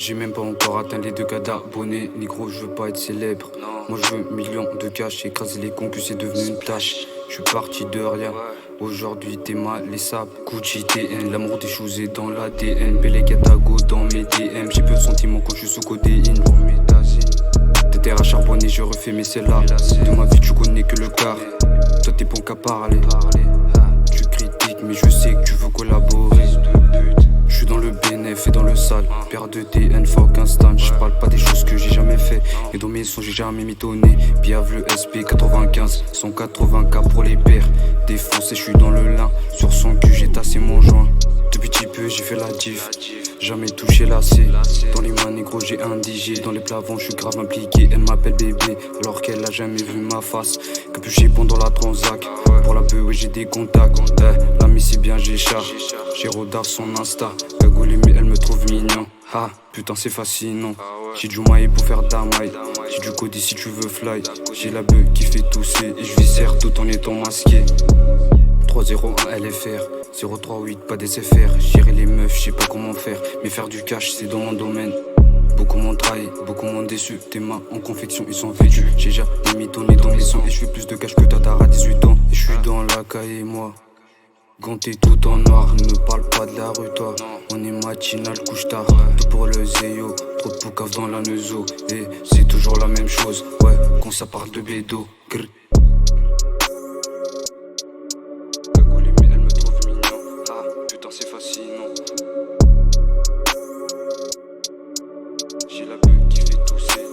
J'ai même pas encore atteint les 2K d'abonnés. Négro, je veux pas être célèbre. Moi je veux millions de cash. Écraser les concus, c'est devenu une tâche. Je suis parti de rien. Aujourd'hui t'es mal les sables. Gucci TN, l'amour des choses est dans l'ADN. Belegatago dans mes DM. J'ai peu de sentiments quand je suis sous codéine. Pour métazine. Des terres à charbonner, je refais mes là. De ma vie tu connais que le quart. Toi t'es bon qu'à parler. Tu critiques mais je sais que tu veux collaborer. Je suis dans le bénéf et dans le sale. Paire de TN, fuck instant. Je parle pas des choses que j'ai jamais fait. Et dans mes sons j'ai jamais mitonné. Biave le SP 95, 180K pour les paires. Défoncé, je suis dans le lin. Sur son cul j'ai tassé mon joint. Depuis petit peu j'ai fait la diff. Jamais touché la C. Dans les mains négro j'ai un DJ. Dans les plavants je suis grave impliqué. Elle m'appelle bébé alors qu'elle a jamais vu ma face. Capuché pendant la transac. Pour la peu ouais j'ai des contacts. L'ami c'est bien j'ai chat. J'ai rodard son Insta. Cagoulé mais elle me trouve mignon. Ah putain c'est fascinant. J'ai du maïs pour faire d'amaï. J'ai du code si tu veux fly. J'ai la beuh qui fait tousser. Et je viscère tout en étant masqué. 301 LFR 038 pas des FR. Gérer les meufs je sais pas comment faire. Mais faire du cash c'est dans mon domaine. Beaucoup m'ont trahi, beaucoup m'ont déçu. Tes mains en confection ils sont vêtus. J'ai déjà mitonné dans les sons. Et je fais plus de cash que Tatar à 18 ans. Et je suis dans la caille et moi ganté tout en noir, ne me parle pas de la rue toi. On est matinal, couche tard. Tout pour le zéyo, trop de poucave dans la neuzo. Et c'est toujours la même chose, ouais, quand ça parle de bédo. Cagoulé mais elle me trouve mignon. Ah putain c'est fascinant. J'ai la beuh qui fait tousser.